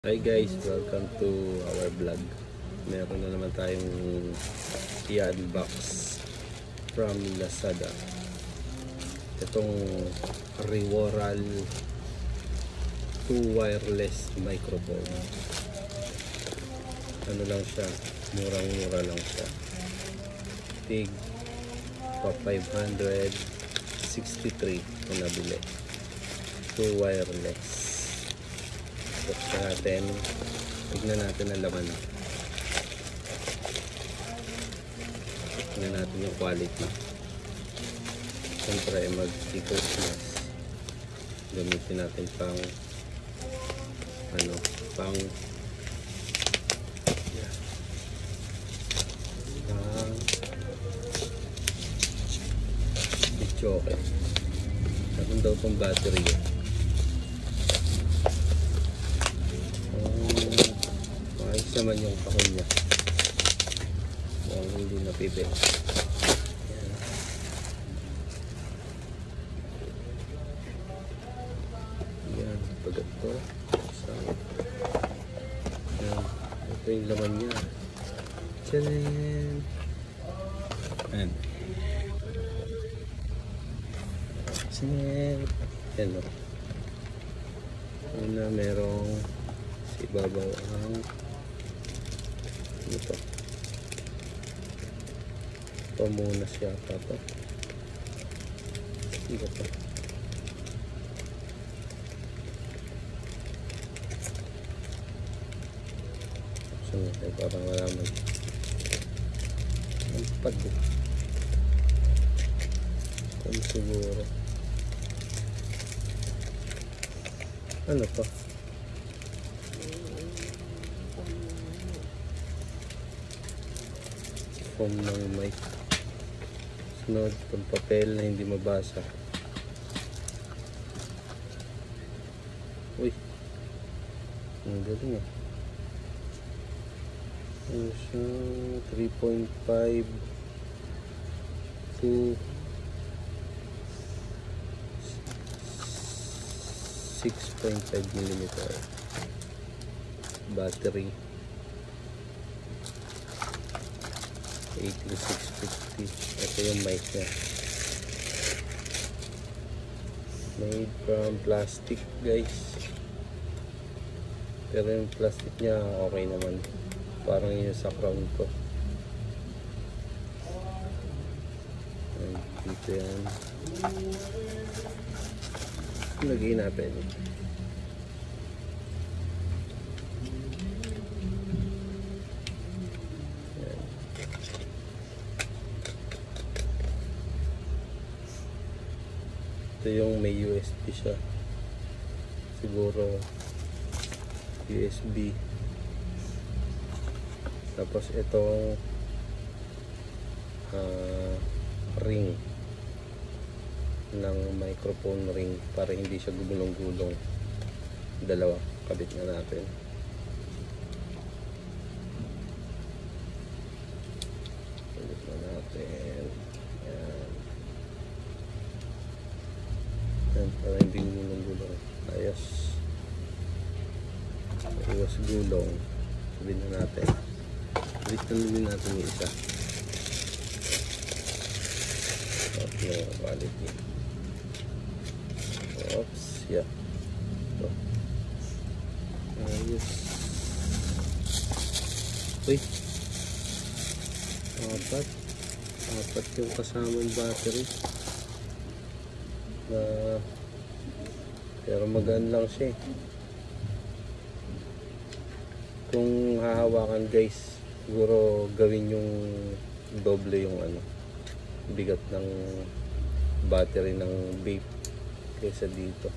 Hi guys, welcome to our vlog. Meron na naman tayong i-unbox from Lazada. Itong Reworal 2 wireless microphone. Ano lang siya, murang-mura lang siya. Tig pa 563 kung nabili. 2 wireless. Buksan natin, tignan natin ang laman, tignan natin yung quality. Siyempre mag-Christmas, gamitin natin pang pang bitchoke. Meron daw itong battery. Ayos naman yung kahon niya. Mukhang hindi napipit. Yan, pagat to. Yan, ito yung laman niya. Tcharan! Yan. Yan o. Una merong si babaw ang ito. Pamunas yata to. Ito pa. So, ay parang malaman. Ang pad. Ano siguro? Ano pa? Foam ng mic. Sunod, itong papel na hindi mabasa. Uy, ang galing ah. Ano siya? 3.5 to 6.5 mm battery. 8650. Ito yung mic niya. Made from plastic guys. Pero yung plastic niya okay naman. Parang yun sa crown ko. Dito yan. Lagay natin. Ito yung may USB siya. Siguro USB. Tapos itong ring ng microphone ring para hindi siya gugulong-gulong. Dalawa. Kabit na natin. Kabit na natin. Para hindi gulong-gulong. Ayos. Iwas gulong. Sabihin na natin. Sabihin natin yung isa. Okay, quality. Oops. Yeah. Ito. Ayos. Uy. Apat yung kasamang battery. Pero magaan lang siya eh. Kung hahawakan guys, siguro gawin yung doble yung bigat ng battery ng vape kaysa dito.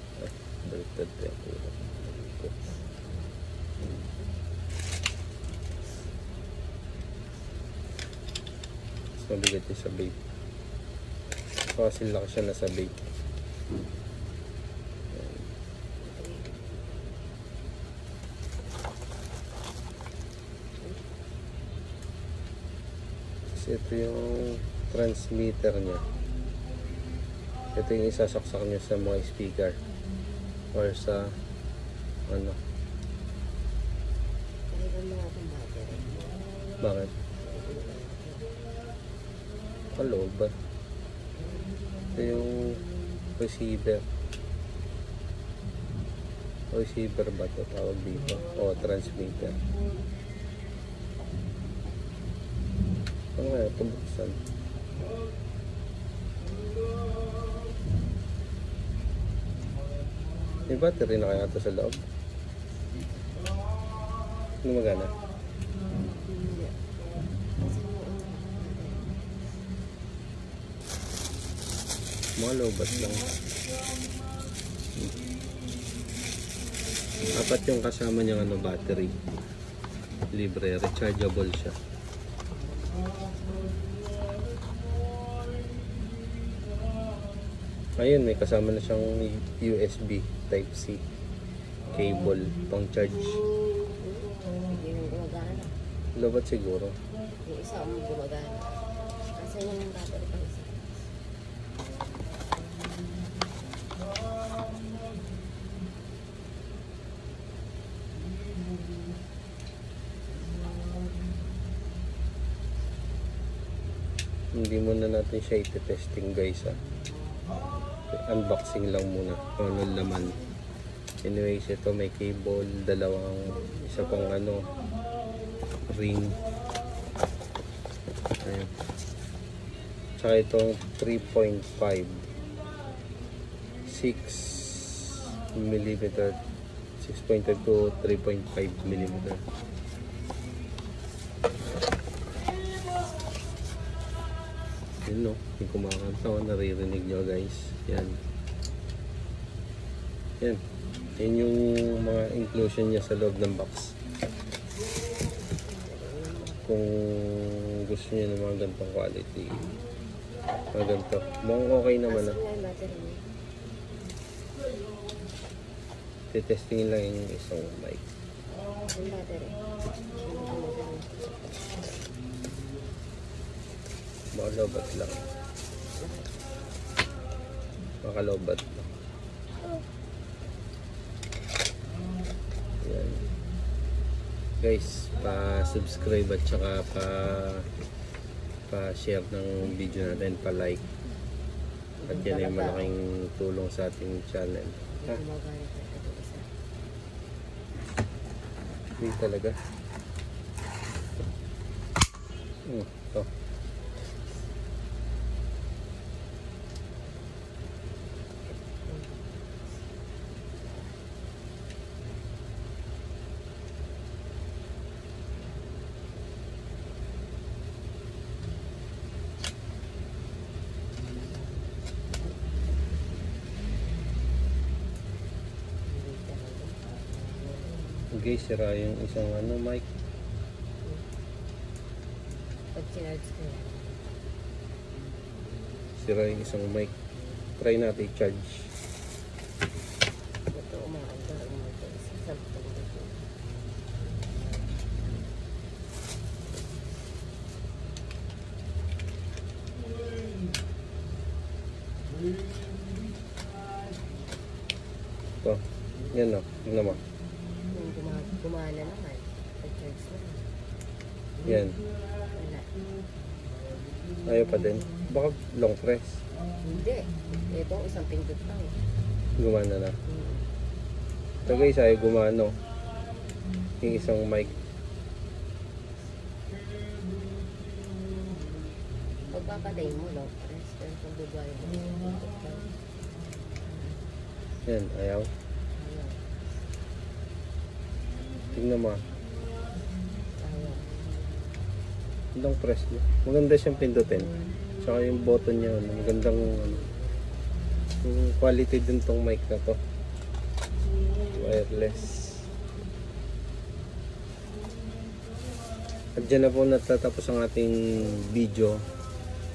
Baliktad yan. Mas mabigat yung sa vape. Kasi laki siya na sa vape. Ito yung transmitter niya. Ito yung isasaksak niya sa mga speaker or sa Bakit? Kalobat. Ito yung receiver. Receiver ba ito tawag dito? O transmitter. Ano kaya ito buksan? May battery na kaya ito sa loob? Hindi magana? Mga lobat lang. Apat yung kasama niyang ano, battery. Libre, rechargeable siya. Ayun, may kasama na siyang USB Type-C cable pang charge. Hindi nang gumagana. Lobat siguro. Yung isa ang gumagana. Kasi yun ang battery pang isa. Hindi muna natin siya iti-testing guys ha. Unboxing lang muna kung ano laman. Anyways, ito may cable, isa pang ano, ring. Ayan. Tsaka itong 3.5 6 mm 6.5 to 3.5 mm. Yun no, yung kumakanta ko, naririnig nyo guys. Yan. Yan. Yan yung mga inclusion niya sa loob ng box. Kung gusto niyo ng mga ganitong quality, mga ganito. Mukhang okay naman ah. Titestingin lang yung isang mic. Yung battery. Makalobat lang. Makalobat lang. Yan. Guys, pa-subscribe at saka pa-share ng video natin, pa-like. At yan ay malaking tulong sa ating channel. Ha? Hindi talaga. Ito. Okay, sira yung isang ano, mic. Pag sinarge ko yan. Sira yung isang mic. Try natin i-charge. Ito umaandar. Sasampung ito. Ito. Yan o. Tignan mo. Gumana naman. Pag-charge naman. Yan. Wala. Ayaw pa din. Baka long press. Hindi. Ito isang pindot lang. Gumana na. Ito guys, ayaw gumano. Yung isang mic. Pagpapatay mo, long press. Pero kung bubuhay mo, pindot lang. Yan, ayaw. Ayaw. Tingnan mo. Ayaw. Long press mo. Maganda siyang pindutin. Tsaka yung button niya, ano, magandang ano, yung quality din tong mic na to. Wireless. At dyan na po natatapos ang ating video.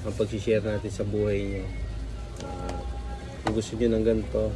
Ang pag-share natin sa buhay niyo. Kung gusto niyo ng ganito,